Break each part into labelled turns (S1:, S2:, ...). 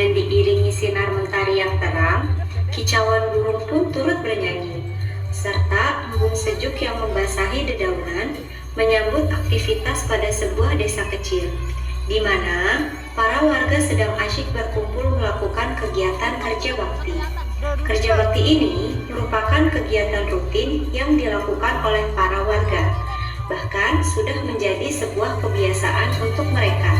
S1: Dengan diiringi sinar mentari yang terang, kicauan burung pun turut bernyanyi, serta embun sejuk yang membasahi dedaunan menyambut aktivitas pada sebuah desa kecil, di mana para warga sedang asyik berkumpul melakukan kegiatan kerja bakti. Kerja bakti ini merupakan kegiatan rutin yang dilakukan oleh para warga, bahkan sudah menjadi sebuah kebiasaan untuk mereka.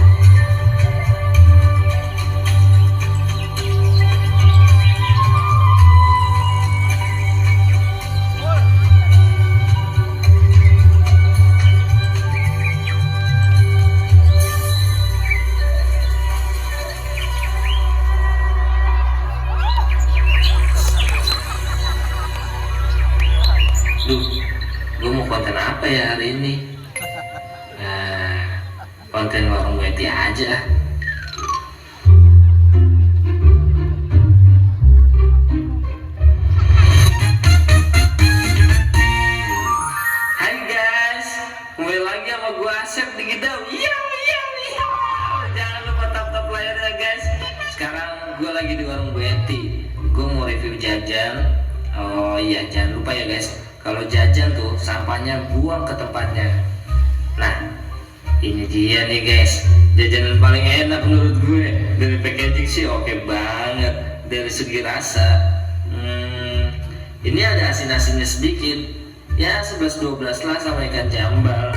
S2: Duh, gue mau konten apa ya hari ini? Konten warung Betty aja. Hai guys, kembali lagi sama gue Asep di Gidau. Jangan lupa tap layarnya guys. Sekarang gue lagi di warung Betty. Gue mau review jajan. Oh iya, jangan lupa ya guys, kalau jajan tuh sampahnya buang ke tempatnya. Nah, ini dia nih guys, jajanan paling enak menurut gue. Dari packaging sih oke banget. Dari segi rasa, ini ada asin-asinnya sedikit. Ya 11-12 lah sama ikan jambal.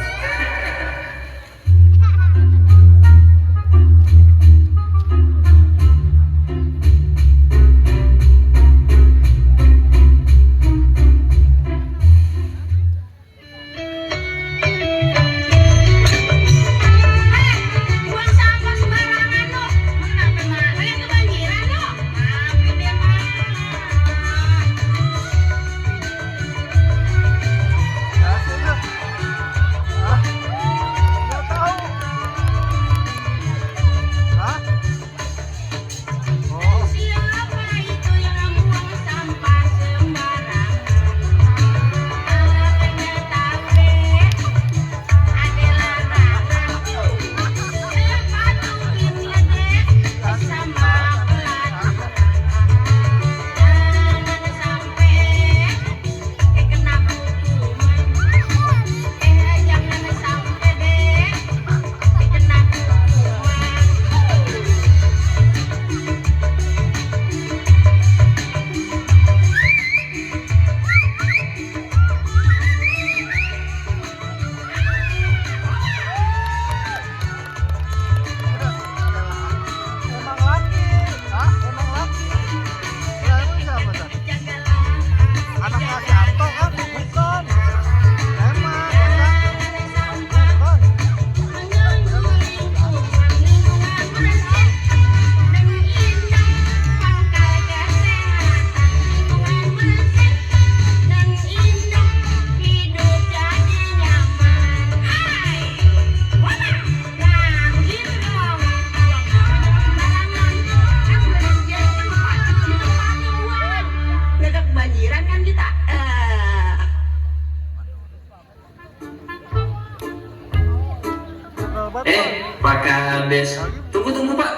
S2: Pak Kades, tunggu Pak.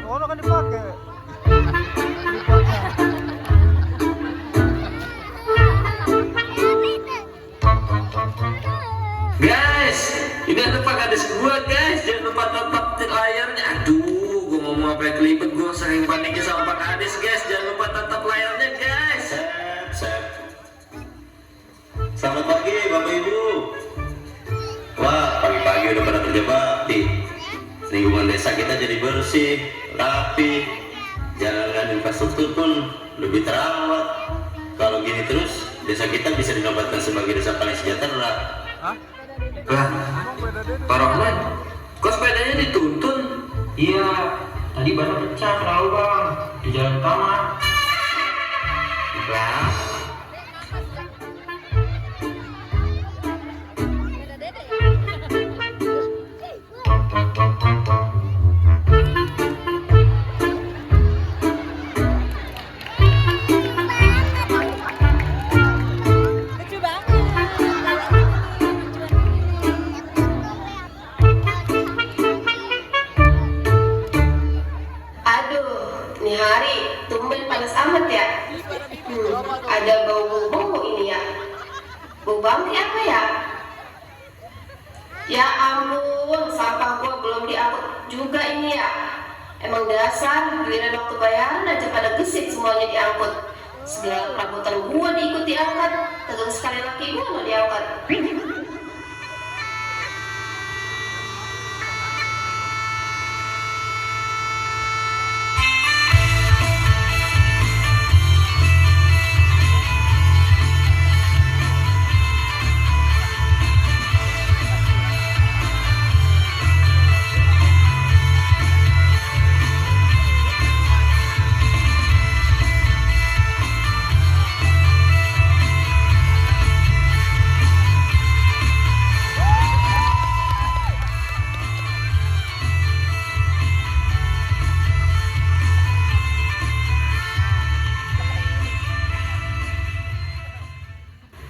S3: Ono kan dipakai.
S2: Guys, ini ada Pak Kades gua guys. Jangan lupa tap layarnya. Aduh, gua ngomong apa yang kelibet, gua sering paniknya sama Pak Kades guys. Jangan lupa tap layarnya guys.
S4: Sep. Selamat pagi Bapak Ibu. Wah, pagi-pagi udah pada kerja bakti. Lingkungan desa kita jadi bersih, rapi, jalan dan infrastruktur pun lebih terawat. Kalau gini terus, desa kita bisa dinobatkan sebagai desa paling sejahtera.
S3: Hah?
S2: Lah, Pak Rohman, kok sepedanya dituntun?
S5: Iya, tadi ban pecah kenal bang di jalan utama.
S2: Lah,
S1: Aduh,
S6: ya? Ya ampun, sampah gua belum diangkut juga ini ya. Emang dasar, giliran waktu bayaran aja pada gesit semuanya diangkut. Segala perabotan gua diikut diangkat, kagak sekali laki gua nggak diangkat.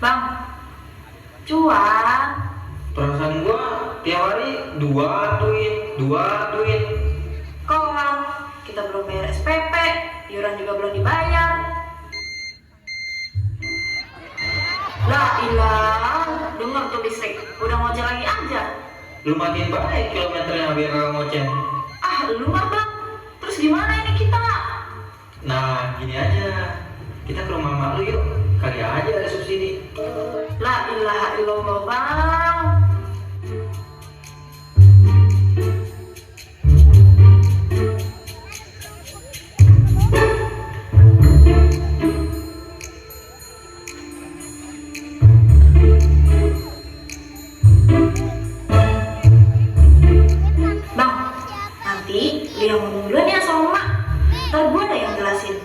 S1: Bang, cuan.
S5: Perasaan gua tiap hari dua duit.
S1: Kok kita belum bayar SPP, iuran juga belum dibayar. Lah ilah, denger tuh listrik, udah ngoceh lagi aja.
S5: Lu matiin baik kilometernya biar kagak ngoceh.
S1: Ah, lu mah bang, terus gimana ini kita?
S5: Nah, gini aja. Kita ke rumah mak lu yuk. Kali aja ada subsidi.
S1: La ilaha illallah bang. Bang, nanti lu yang ngomong duluan ya sama mak. Ntar gue ada yang jelasin.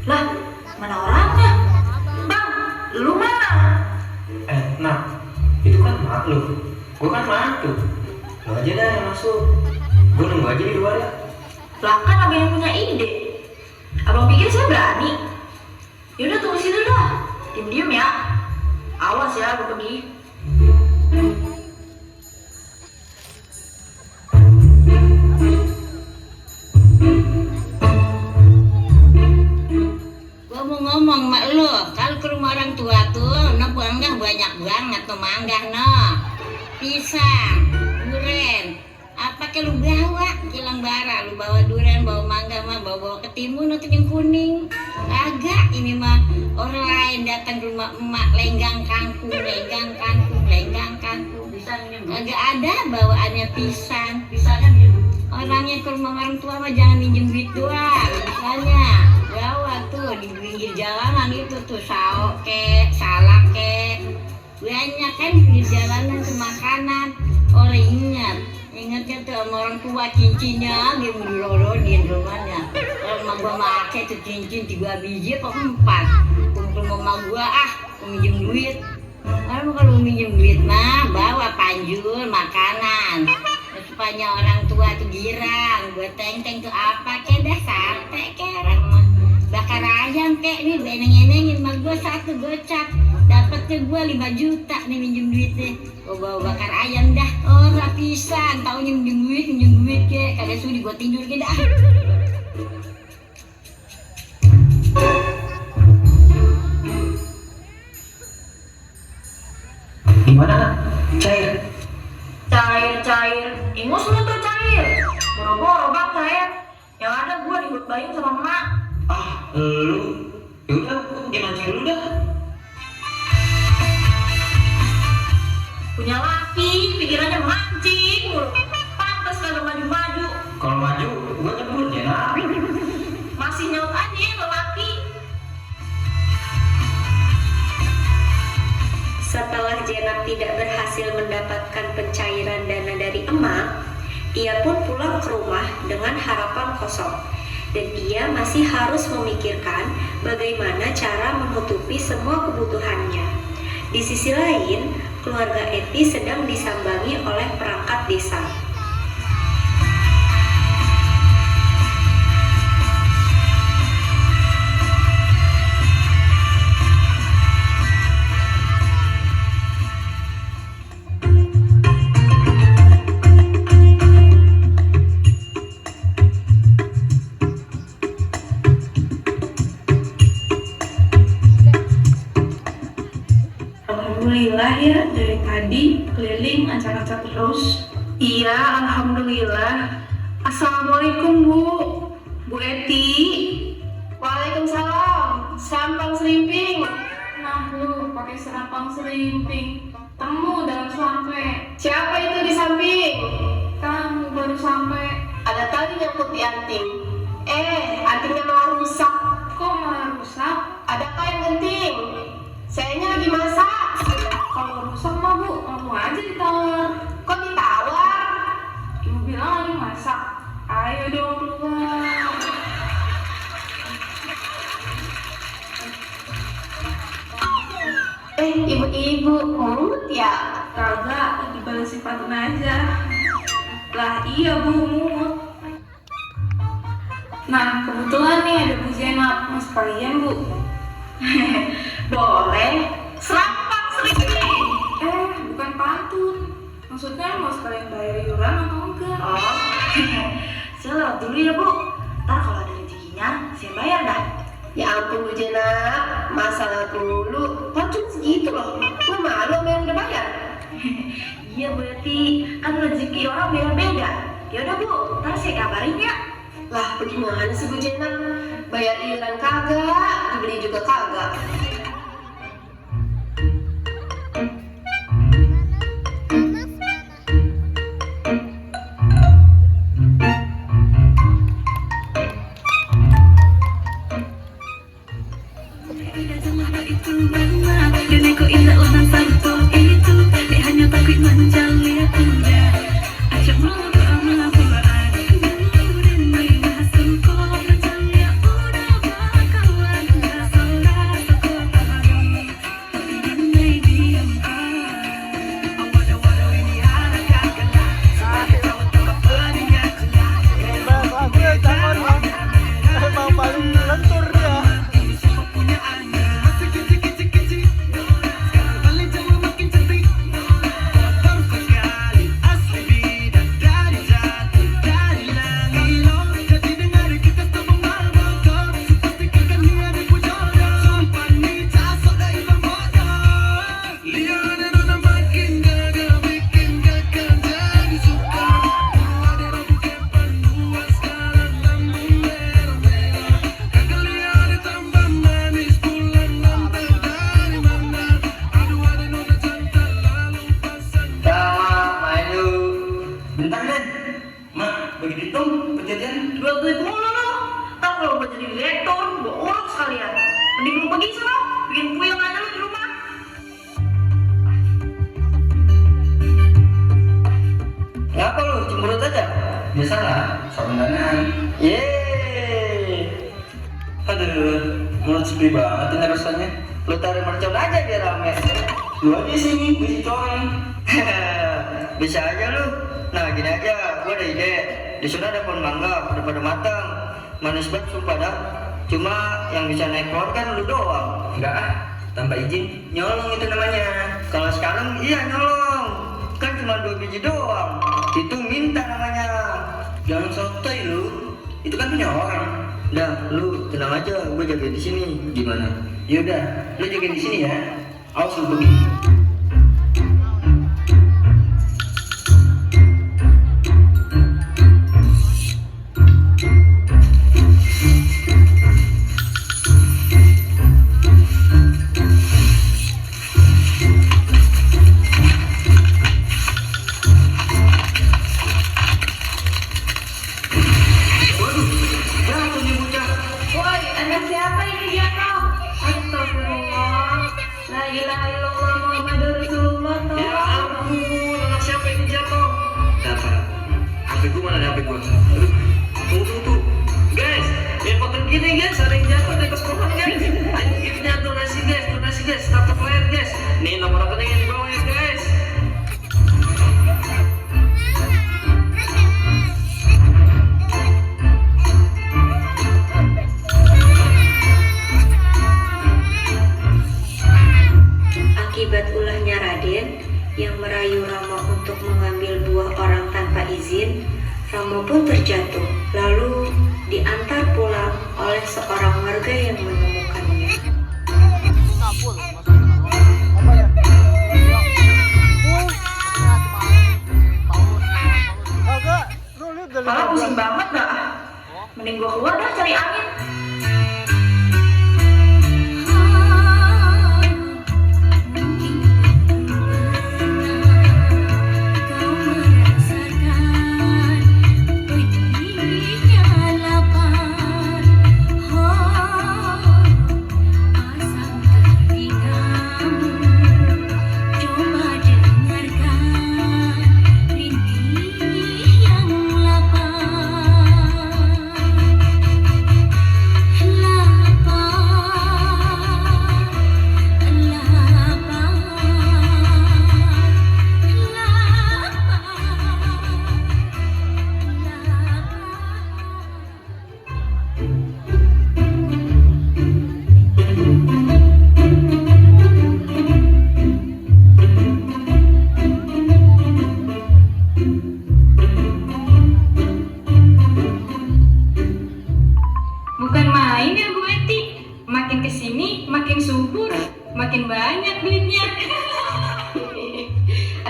S1: Lah, mana orangnya? Bang, lu mana?
S5: Nah, itu kan mak lu. Gua kan mantu. Lu aja dah yang masuk. Gua nunggu aja di luar ya.
S1: Lah kan abang yang punya ide. Abang pikir saya berani? Yaudah tunggu situ dah. Diem-diem ya. Awas ya, gue pergi.
S7: Gua mau ngomong mak lu, kalau ke rumah orang tua tuh, no manggah banyak banget tuh manggah no, pisang, duren, apa ke lu bawa, kilang bara, lu bawa duren, bawa mangga mah, bawa ketimun atau yang kuning, agak ini mah orang lain datang ke rumah emak lenggang kangkung, agak ada bawaannya pisang, orangnya ke rumah orang tua mah jangan minjem duit doang, misalnya. Bawa tuh di pinggir jalanan itu tuh sao kek, salak kek, banyak kan di pinggir jalanan tuh makanan. Orang ingatnya tuh sama orang tua cincinnya dia mau diroronin rumahnya. Kalau emak gua make tuh cincin 3 biji apa 4. Ke rumah gua minjem duit. Kalau minjem duit mah bawa panjul makanan. Supaya orang tua tuh girang, buat teng-teng tuh apa kek dah sate kek bakar ayam kek nih beneng-enengin mah gua 1 gocap dapetnya gua 5 juta nih minjem duitnya. Gua bawa bakar ayam dah rapisan taunya minjem duit kek kagak sudi gua tidur ke dah.
S5: Gimana nak? Cair.
S1: Ingus lu tuh cair. Boro-boro bang cair. Yang ada gua dibuat-bayin sama emak.
S5: Lu yaudah gimana dulu dah.
S1: Punya laki, pikirannya mancing mulu. Pantes kagak maju-maju.
S5: Kalau maju gua nyebut ya nah.
S1: Masih nyaut aja lelaki. Setelah Jenab tidak berhasil mendapatkan pencairan dana dari emak, ia pun pulang ke rumah dengan harapan kosong. Dan ia masih harus memikirkan bagaimana cara menutupi semua kebutuhannya. Di sisi lain, keluarga Eti sedang disambangi oleh perangkat desa.
S8: Alhamdulillah ya, dari tadi keliling acak-acak terus. Iya, alhamdulillah. Assalamualaikum Bu Eti.
S6: Waalaikumsalam. Serampang Serimping.
S8: Nah lu pakai serampang serimping, temu dalam sampai.
S6: Siapa itu di samping?
S8: Kamu baru sampai.
S6: Ada tali nyangkut di anting. Antingnya malah rusak.
S8: Kok malah rusak?
S6: Ada kain genting. Sayanya lagi masak.
S8: Kalau rusak mah Bu, langsung aja ditawar.
S6: Kok ditawar?
S8: Ibu bilang lagi masak. Ayo dong keluar.
S6: Ibu-ibu mungut ya?
S8: Kagak, dibalesin pantun aja. Lah iya Bu, mungut. Nah, kebetulan nih ada Bu Zainab. Mau sekalian Bu?
S6: Boleh. Serampang Serimping.
S8: Bukan pantun. Maksudnya mau sekalian bayar iuran atau enggak?
S6: Oh,
S9: Saya lewat dulu ya Bu, ntar kalau ada rezekinya saya bayar dah.
S6: ya ampun Bu Zainab, masa lewat dulu? Kan cuma segitu loh. Lu malu sama yang udah bayar?
S9: Iya Bu Eti, kan rezeki orang beda-beda. Yaudah Bu, ntar saya kabarin ya.
S6: Lah bagaimana sih Bu Zainab? Bayar iuran kagak, dibeli juga kagak.
S3: Emang paling lentur dia.
S5: Bentar Den, Mak, bagi dihitung kejadian
S9: Duit mulu lo. Ntar kalau gue jadi direktur, gue urut sekalian. Mending lu pergi sana, bikin puyeng aja lu di rumah.
S5: ngapa lu cemberut aja? Biasalah, saudara. Yeay. Aduh, mulut sepi banget ini rasanya. Lu tarik mercon aja biar rame. Lu aja sini, gue corong. Bisa aja lu. Nah gini aja, gue ada ide. Di sana ada pohon mangga, udah pada matang. Manis banget sumpah dah. Cuma yang bisa naik pohon kan lu doang. Enggak ah, tanpa izin. Nyolong itu namanya. Kalau sekarang iya nyolong. Kan cuma 2 biji doang. Itu minta namanya. Jangan sotoy lu. Itu kan punya orang. Dah, lu tenang aja, gue jaga di sini. Gimana? Yaudah, lu jaga di sini ya. Awas lu pergi.
S8: Woi, anak siapa ini jatuh? Astagfirullah. La ilaha illallah Muhammadur Rasulullah.
S5: Ya ampun, anak siapa ini jatuh? Dapat. HP gua mana HP gua? Tunggu. Guys, yang potong gini guys, ada yang jatuh di atas pohon guys. Ayo kita donasi guys, startup player guys. Nih nomor rekening yang di bawah ya guys.
S1: Akibat ulahnya Raden yang merayu Rama untuk mengambil buah orang tanpa izin, Rama pun terjatuh, lalu diantar pulang oleh seorang warga yang menemukannya.
S3: Kapul, apa ya?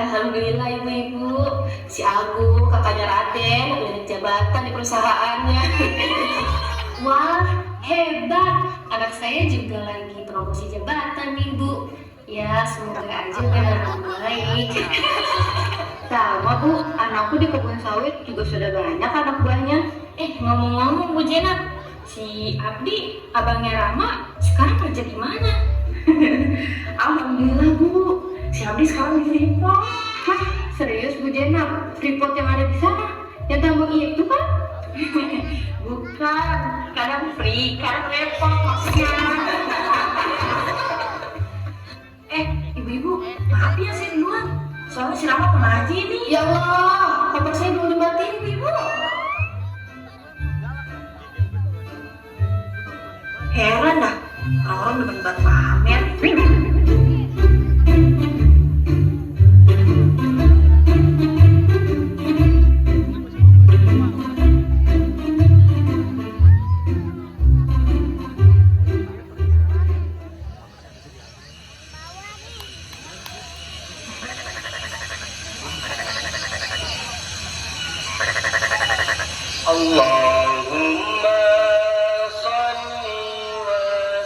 S6: Alhamdulillah ibu-ibu, si Agung kakaknya Raden naik jabatan di perusahaannya. Wah, hebat. Anak saya juga lagi promosi jabatan nih Bu. Ya, semoga aja benar baik.
S8: Sama Bu, anakku di kebun sawit juga sudah banyak anak buahnya.
S7: Ngomong-ngomong Bu Jenab, si Abdi, abangnya Rama, sekarang kerja di mana?
S8: Alhamdulillah Bu, si Abdi sekarang di Freeport. Hah, serius Bu Jenab? Freeport yang ada di sana? Yang tambang itu kan?
S7: Bukan, kadang free, kadang repot maksudnya.
S9: Ibu-ibu, maaf ya saya duluan. Soalnya si Rama pengaji nih.
S6: Ya Allah, kabar saya belum dimatiin ibu.
S9: Heran dah, orang-orang demen banget pamer.
S3: Allahumma salli wa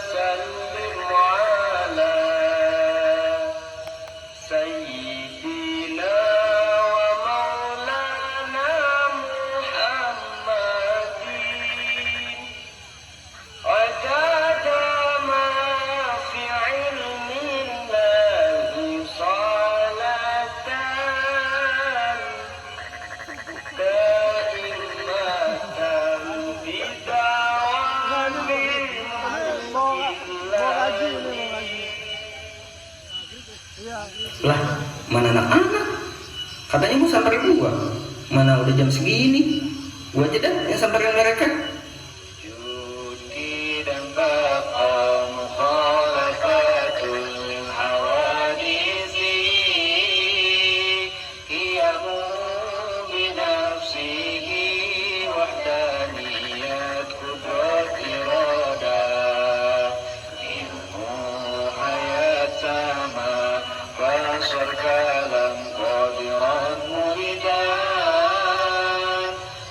S3: sallim ala sayyidina wa maulana Muhammadin adada ma fi ilmillahi salatan
S5: Lah, mana anak-anak? Katanya gua samperin gua. Mana udah jam segini? Gua aja dah yang samperin mereka.
S3: Judi dan baqa mukhalafatul hawadisi qiyamu binafsihi wahdaniyat kudrat iradah ilmu hayat sama basar kalam qadiran muridan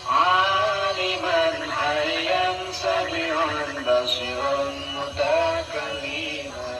S3: aliman hayyan sami'an basiran mutakaliman.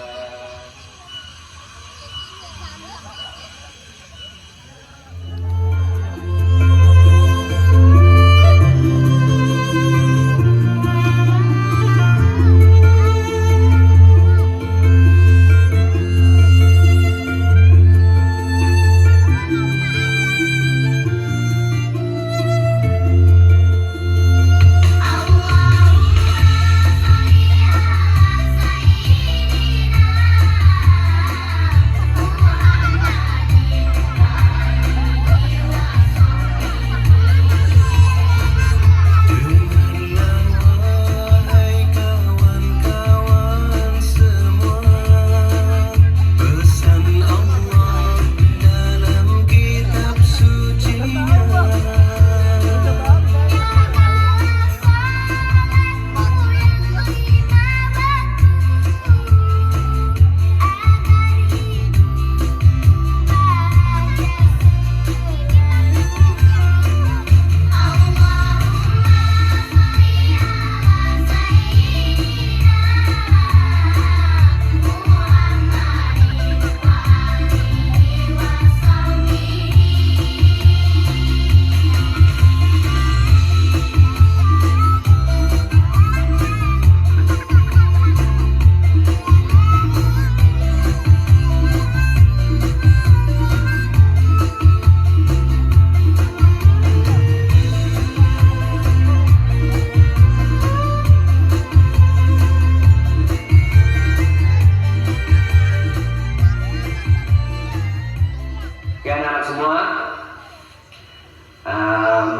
S5: Ya anak-anak semua,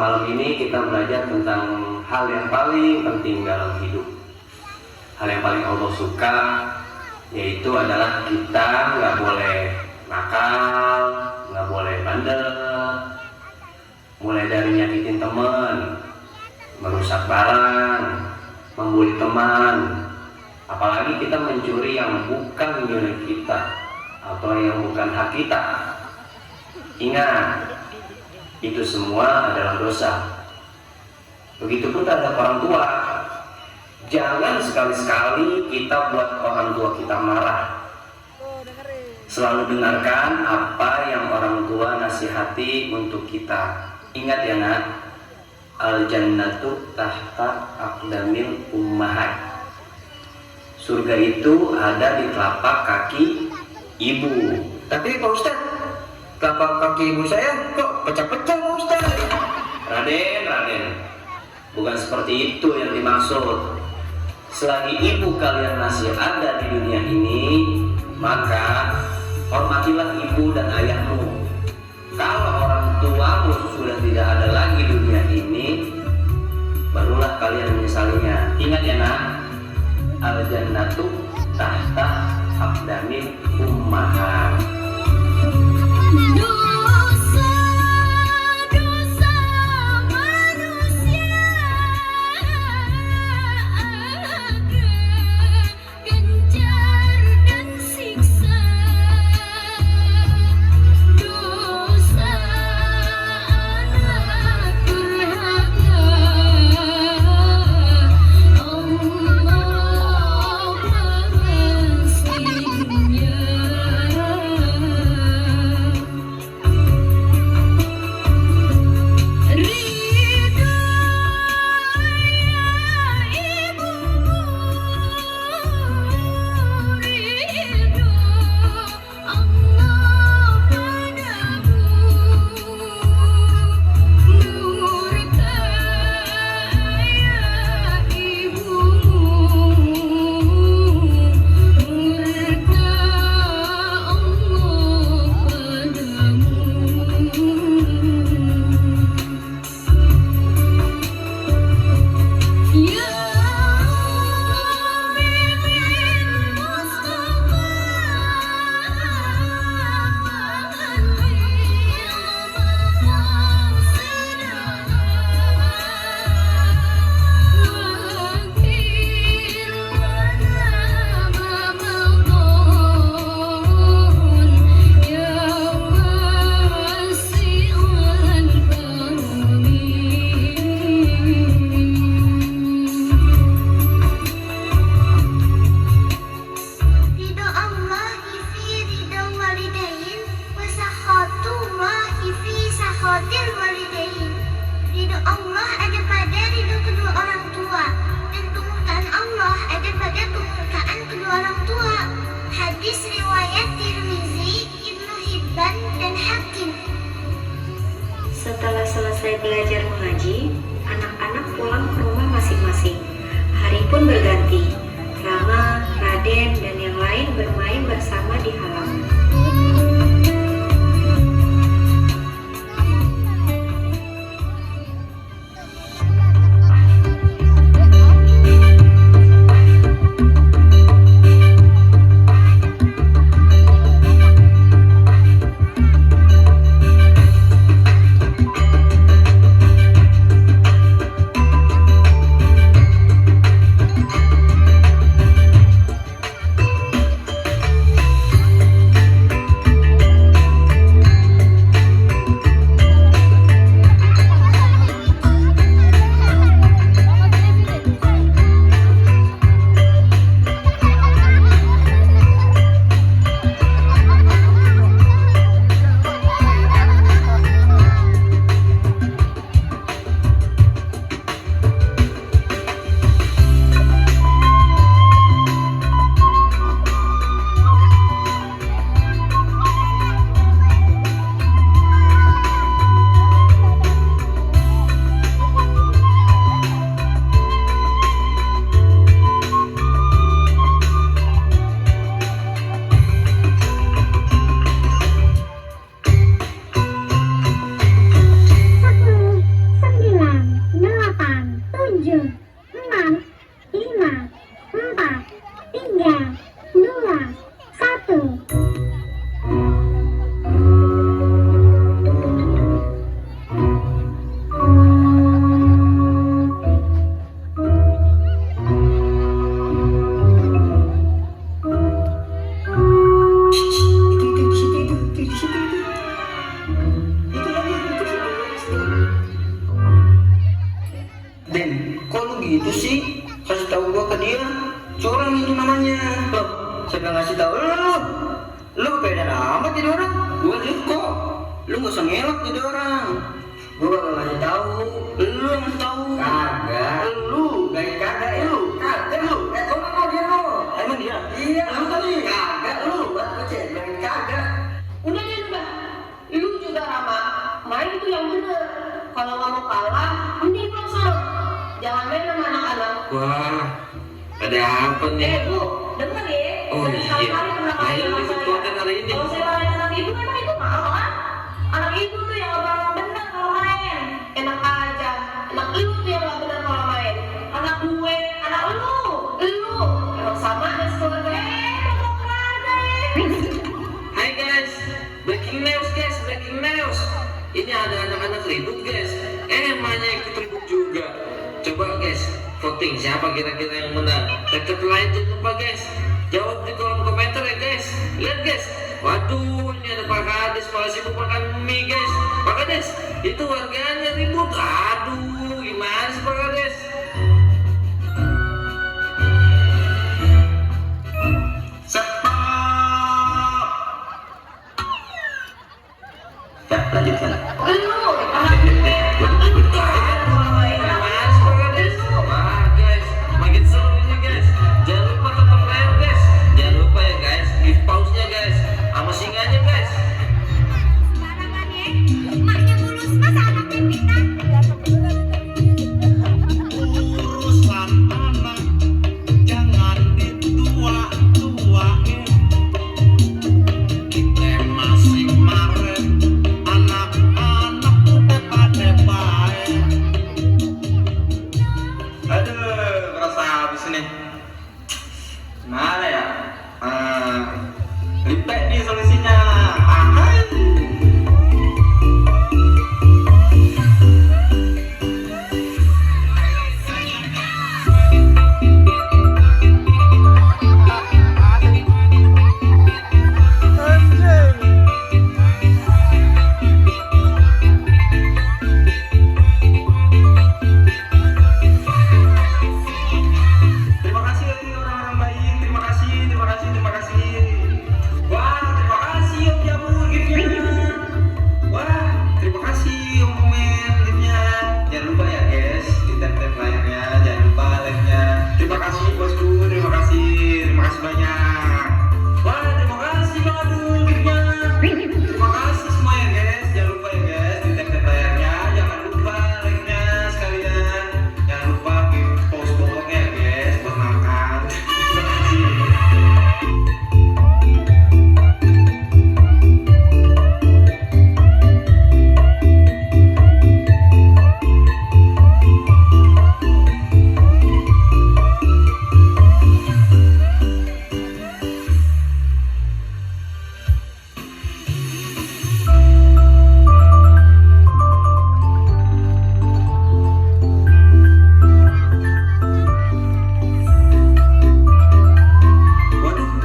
S5: malam ini kita belajar tentang hal yang paling penting dalam hidup. Hal yang paling Allah suka, yaitu adalah kita nggak boleh nakal, nggak boleh bandel, mulai dari nyakitin teman, merusak barang, membuli teman, apalagi kita mencuri yang bukan milik kita atau yang bukan hak kita. Ingat, itu semua adalah dosa. Begitupun terhadap orang tua. Jangan sekali-sekali kita buat orang tua kita marah. Selalu dengarkan apa yang orang tua nasihati untuk kita. Ingat ya nak, al-jannatu tahta aqdamil ummahat. Surga itu ada di telapak kaki ibu. Tapi Pak Ustaz, telapak kaki ibu saya kok pecah-pecah Pak Ustaz? Raden, bukan seperti itu yang dimaksud. Selagi ibu kalian masih ada di dunia ini, maka hormatilah ibu dan ayahmu. Kalau orang tuamu sudah tidak ada lagi di dunia ini, barulah kalian menyesalinya. Ingat ya nak, al-jannatu tahta aqdamil ummahat.
S1: Setelah selesai belajar mengaji, anak-anak pulang ke rumah masing-masing. Hari pun berganti. Rama, Raden, dan yang lain bermain bersama di halaman.
S5: gitu sih? Kasih tahu gua ke dia. Curang itu namanya. Loh, siapa yang ngasih tahu lu? Lu beda amat jadi orang. Gua lihat kok. Lu nggak usah ngelak jadi orang. Gua bakal ngasih tahu. Lu yang ngasih tahu. Kagak. Lu. Kagak ya. Lu. Kagak lu. Kok mau dia lu? Emang dia? Iya. Lu tadi. Kagak lu. Buat kecil. Kagak.
S6: Udah deh Mbak, lu juga Rama, main itu yang bener. Kalau nggak mau kalah, mending pulang sono. Jangan main sama anak-anak.
S2: Wah, ada apa nih?
S6: Bu, denger ya.
S2: Oh
S6: Jangan
S2: iya.
S6: sekali-kali pernah main
S2: Ayo
S6: sama
S2: ikut
S6: saya.
S2: konten hari ini.
S6: Kalau saya marahin anak ibu, emang itu mahal kan? Anak ibu tuh yang nggak pernah bener kalau main. Enak aja. Anak lu tuh yang nggak bener kalau main. Anak gue, anak lu. Emang sama dan sekeluarga. Mau kemana ya?
S2: Hai guys, breaking news guys, breaking news. Ini ada anak-anak ribut guys. Emaknya ikut ribut juga. Coba guys, voting siapa kira-kira yang menang. Tetap lain jangan lupa guys. Jawab di kolom komentar ya guys. Lihat guys. Waduh, ini ada Pak Kades malah sibuk makan mie guys. Pak Kades, itu warganya ribut. Aduh, gimana sih Pak Kades?
S4: Ya, lanjutkan.
S2: Wah guys, makin seru ini guys. Jangan lupa tetap lain guys. Jangan lupa ya guys, give pause-nya guys. Sama singanya guys.
S3: Urusan anak jangan ditua-tuain. Kita masih maren, anak-anak udah pada baik.
S5: Aduh, merasa habis nih. Gimana ya? Lipek nih solusinya. Ahai. Terima kasih orang-orang baik. Terima kasih. Wah, terima kasih Om Jabur giftnya. Wah, terima kasih Om Komen giftnya. Jangan lupa ya guys, di tap-tap layarnya. Jangan lupa like-nya. Terima kasih bosku, terima kasih banyak. Wah, terima kasih Badul giftnya. Terima kasih semua ya guys. Jangan lupa ya guys, di tap-tap layarnya. Jangan lupa like-nya sekalian. Jangan lupa di post bawahnya ya guys buat makan. Terima kasih. Waduh.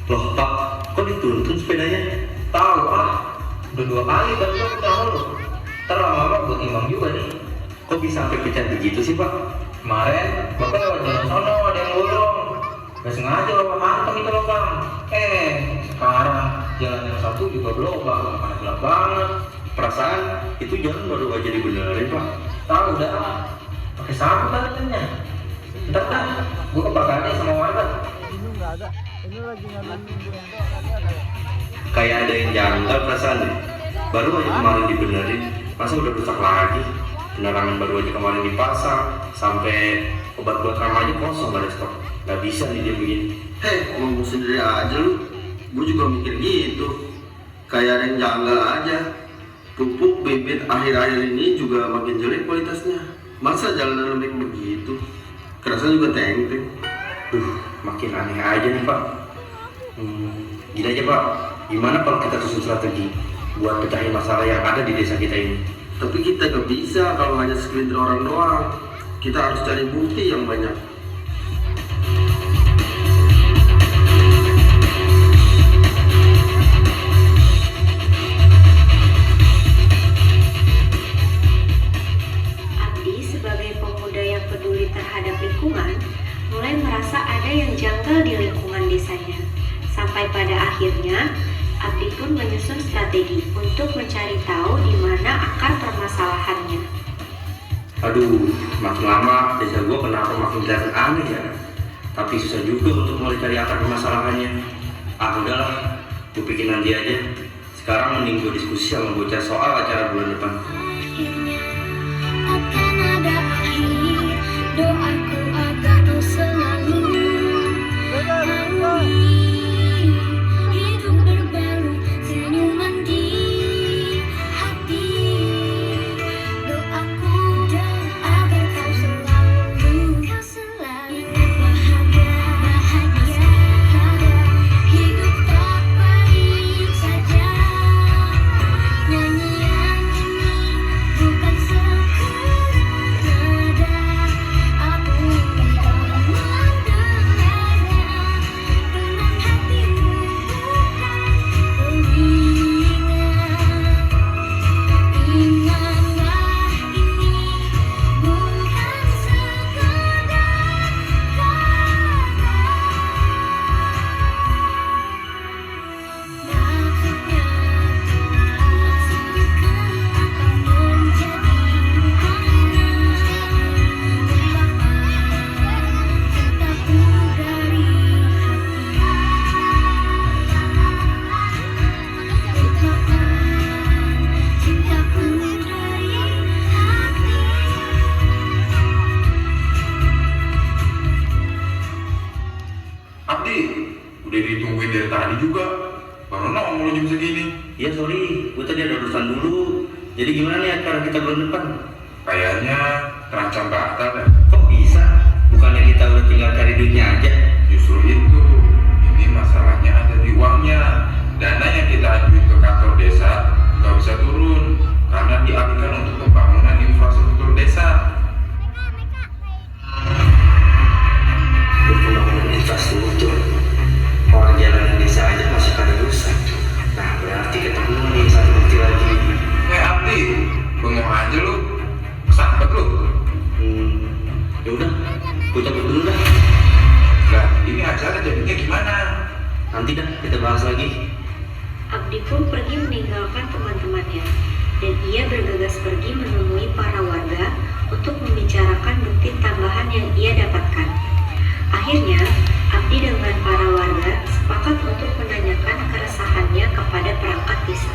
S4: Loh Pak, kok dituntun sepedanya?
S5: Tahu udah 2 kali kan gua ketemu lu. Ntar lama-lama gua timbang juga nih.
S4: Kok bisa sampai pecah begitu sih Pak?
S5: Kemarin bapak lewat jalan sono ada yang bolong. Gak sengaja bapak manteng itu lubang. Sekarang jalan yang satu juga berlubang, mana gelap banget.
S4: Perasaan itu jalan baru aja dibenerin Pak.
S5: Tahu udah pakai sapu katanya. Ntar dah, gua kebakarannya sama warga.
S4: Kayak ada yang janggal perasaan deh. Baru aja kemarin dibenerin, masa udah rusak lagi. Penerangan baru aja kemarin dipasang, sampai obat buat remaja kosong gak ada stok. Gak bisa nih dia begini.
S10: Hei, ngomong sendiri aja lu. Gue juga mikir gitu. Kayak ada yang janggal aja. Pupuk bibit akhir-akhir ini juga makin jelek kualitasnya. Masa jalanan lembek begitu? kerasa juga teng-teng.
S5: Makin aneh aja nih Pak. Gini aja Pak, gimana kalau kita susun strategi buat pecahin masalah yang ada di desa kita ini?
S10: Tapi kita gak bisa kalau hanya segelintir orang doang. Kita harus cari bukti yang banyak.
S1: Abdi sebagai pemuda yang peduli terhadap lingkungan mulai merasa ada yang janggal di lingkungan desanya. Sampai pada akhirnya Abdi pun menyusun strategi untuk mencari tahu di mana akar permasalahannya.
S5: Aduh, makin lama desa gua kenapa makin kelihatan aneh ya? Tapi susah juga untuk mulai cari akar permasalahannya. Udahlah, gua pikir nanti aja. Sekarang mending gua diskusi sama bocah soal acara bulan depan.
S11: Akan ada akhir, doaku agar kau selalu hidup berbaru, senyuman di hati. Doaku agar kau selalu bahagia, hidup tak baik saja. Nyanyian ini bukan sekedar nada, aku ingin mendengarnya. Tenang hatimu, bukan pengingat. Ingatlah ini bukan sekedar kata. Maksudnya akan menjadi cintaku dari cintaku dari hati.
S12: Abdi, udah ditungguin dari tadi juga. Baru nongol jam segini.
S5: Ya sorry, gua tadi ada urusan dulu. Jadi gimana nih acara kita bulan depan?
S12: Kayaknya terancam batal ya.
S5: Kok bisa? Bukannya kita udah tinggal cari duitnya aja?
S12: Justru itu, ini masalahnya ada di uangnya. Dana yang kita ajuin ke kantor desa nggak bisa turun karena dialihkan untuk pembangunan infrastruktur desa.
S5: Pembangunan infrastruktur, orang jalanan desa aja masih pada rusak. Nah berarti ketemu nih satu bukti lagi.
S12: Abdi, bengong aja lu, kesambet lu.
S5: Ya udah, gua cabut dulu dah.
S12: Nah, ini acara jadinya gimana?
S5: Nanti dah kita bahas lagi.
S1: Abdi pun pergi meninggalkan teman-temannya dan ia bergegas pergi menemui para warga untuk membicarakan bukti tambahan yang ia dapatkan. Akhirnya, Abdi dengan para warga sepakat untuk menanyakan keresahannya kepada perangkat desa.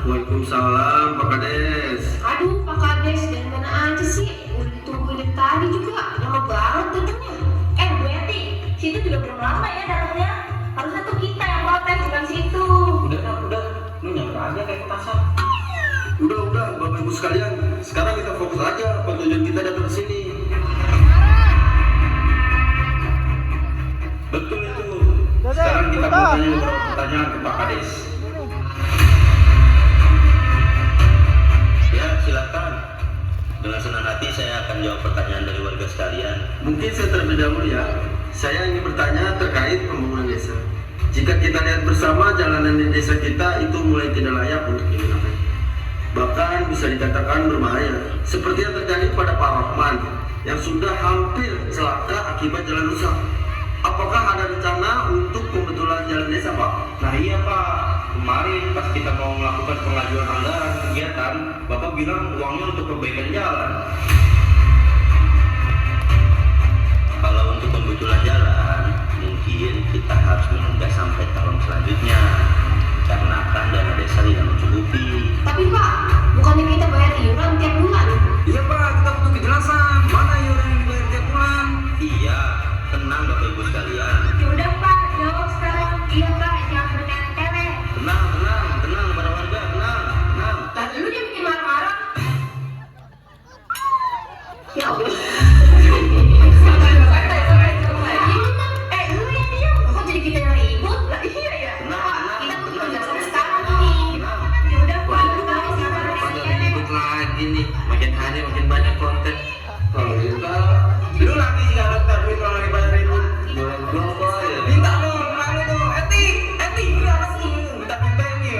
S10: Waalaikumsalam Pak Kades.
S6: Aduh, Pak Kades, dari mana aja sih? Udah ditungguin dari tadi juga, lama banget datangnya.
S9: Bu Eti, situ juga belum lama ya datangnya. Harusnya tuh kita yang protes, bukan situ.
S5: Udah, lu nyampe aja kayak petasan.
S10: Udah Bapak Ibu sekalian, sekarang kita fokus aja apa tujuan kita datang ke sini.
S5: Betul itu. Sekarang kita mau tanya beberapa pertanyaan ke Pak Kades.
S4: Ya, silakan. Dengan senang hati saya akan jawab pertanyaan dari warga sekalian.
S10: Mungkin saya terlebih dahulu ya. Saya ingin bertanya terkait pembangunan desa. Jika kita lihat bersama jalanan di desa kita itu mulai tidak layak untuk digunakan. bahkan bisa dikatakan berbahaya, seperti yang terjadi pada Pak Rahman yang sudah hampir celaka akibat jalan rusak. Apakah ada rencana untuk pembetulan jalan desa, Pak?
S4: Nah iya Pak, kemarin pas kita mau melakukan pengajuan anggaran kegiatan, Bapak bilang uangnya untuk perbaikan jalan. Kalau untuk pembetulan jalan, mungkin kita harus menunda sampai tahun selanjutnya, karena kan dana desa tidak mencukupi.
S6: Tapi Pak, bukannya kita bayar iuran tiap bulan?
S5: Iya Pak, kita butuh kejelasan. Mana iuran yang dibayar tiap bulan?
S4: Iya, tenang Bapak Ibu sekalian.
S8: Yaudah Pak, jawab sekarang. Iya Pak, jangan bertele-tele.
S4: Tenang para warga, tenang.
S6: Dan lu dia bikin marah-marah. Ya Allah. Lu yang diam. Kok jadi kita yang ribut? Lah iya ya. Kita butuh kejelasan sekarang nih.
S8: Yaudah Pak,
S2: Pada ribut lagi nih, makin hari makin banyak konten.
S5: Kalau kita, lu lagi sih nggak daftar duit kalau lagi pada ribut.
S2: Belum ya.
S5: Minta dong, kemarin tuh, Eti, lu apa sih? Minta ini,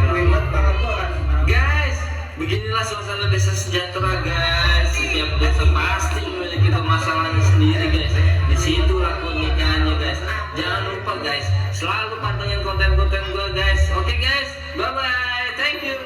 S5: ribet banget tuh kan.
S2: Guys, beginilah suasana desa sejahtera guys. Setiap desa pasti memiliki masalahnya sendiri guys. Di situ lah keunikannya guys. Jangan lupa guys, selalu pantengin konten-konten gue guys. Oke guys, bye bye, thank you.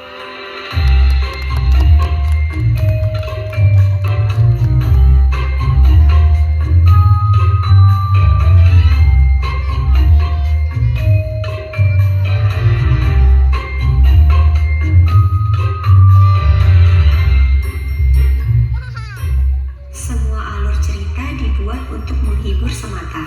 S1: Semua alur cerita dibuat untuk menghibur semata.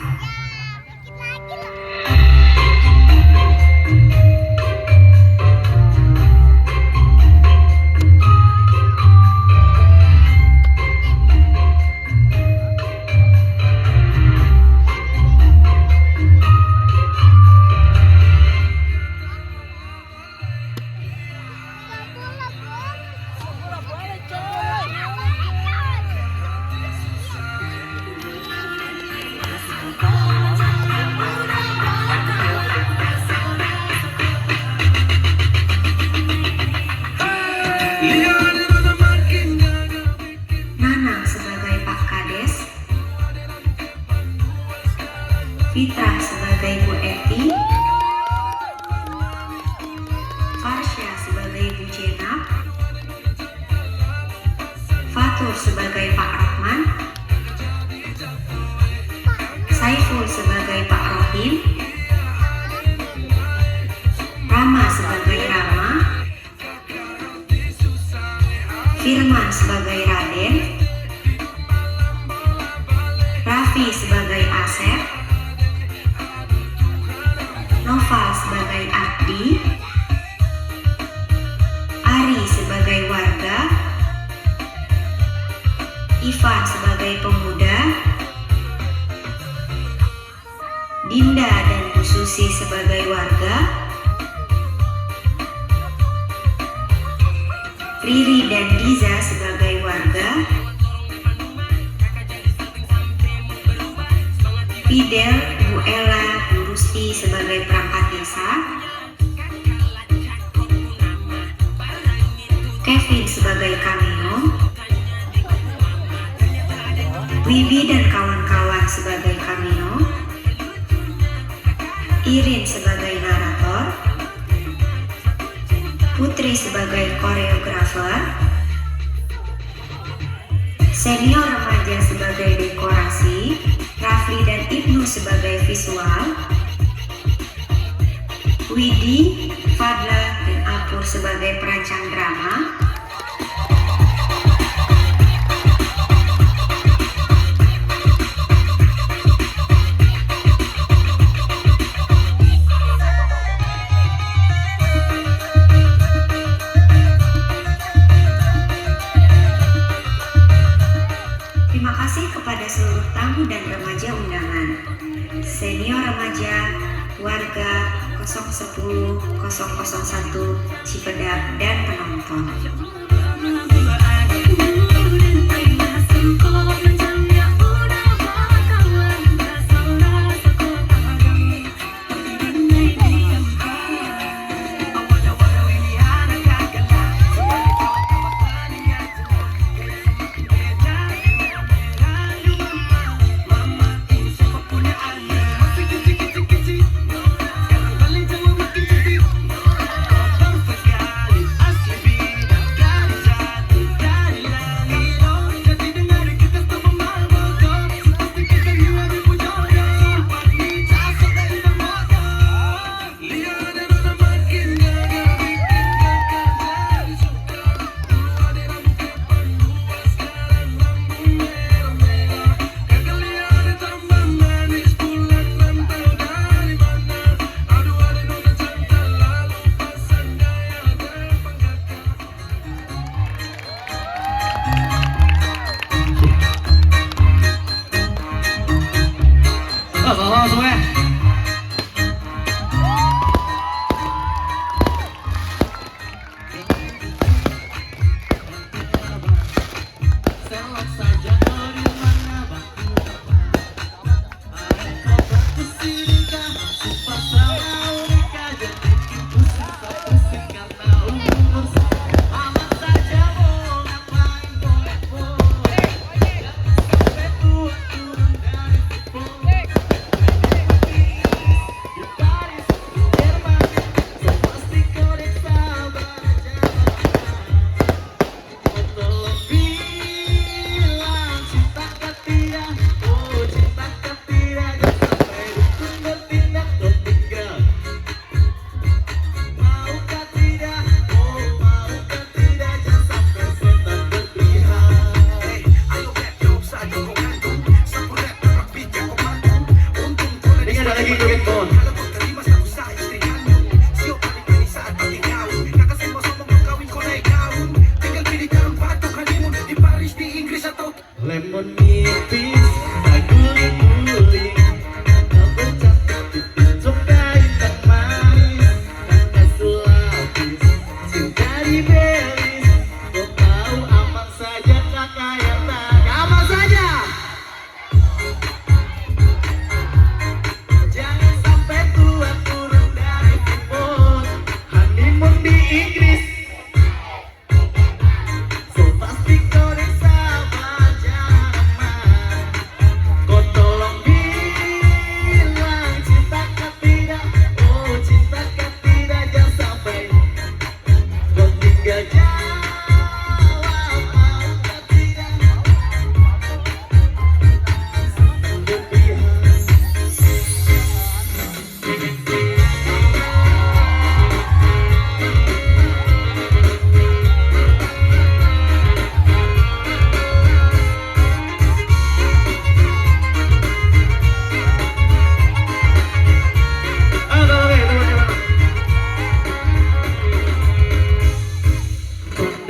S1: Nanang sebagai Pak Kades, Fitrah sebagai Bu Eti, Farsya sebagai Bu Jenab, Fatur sebagai Pak Rahman, Saiful sebagai Pak Rohim, Rama sebagai Rama, Firman sebagai Raden, Raffi sebagai Asep, Noval sebagai Abdi, Ari sebagai warga, Ivan sebagai pemuda, Dinda dan Bu Susi sebagai warga, Riri dan Diza sebagai warga, Fidel, Bu Ella, Bu Rusti sebagai perangkat desa, Kevin sebagai cameo, Wibi dan kawan-kawan sebagai cameo, Irin sebagai narator, Putri sebagai koreografer, Senior remaja sebagai dekorasi, Rafli dan Ibnu sebagai visual, Widi, Fadla, dan Apur sebagai perancang drama, Terima kasih kepada seluruh tamu dan remaja undangan, senior remaja, warga 010, 001, Cipedak, dan penonton.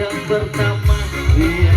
S3: dan pertama di